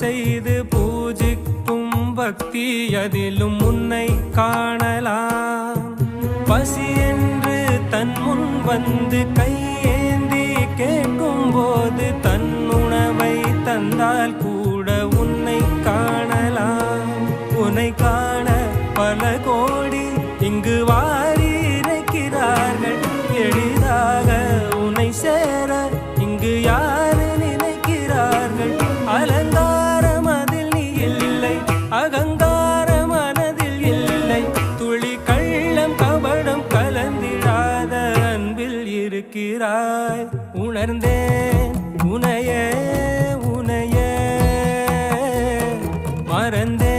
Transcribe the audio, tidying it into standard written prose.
செய்து பூஜிக்கும் பக்தி அதிலும் உன்னை காணலாம். பசி என்று தன் முன் வந்து கையேந்தி கேட்கும் போது தன் உணவை தந்தால் கூட உன்னை காணலாம். உன்னை காண பல கோடி இங்கு வாரி இறைக்கிறார்கள். எளிதாக உன்னை சேர இங்கு யாரு நினைக்கிறார்கள்? அலங்காரம் அதில் நீ இல்லை, அகங்கார மனதில் இல்லை. துளி கள்ளம் கபடம் கலந்திடாத அன்பில் இருக்கிறாய். உணர்ந்தேன் உனையே உனையே மறந்தேன்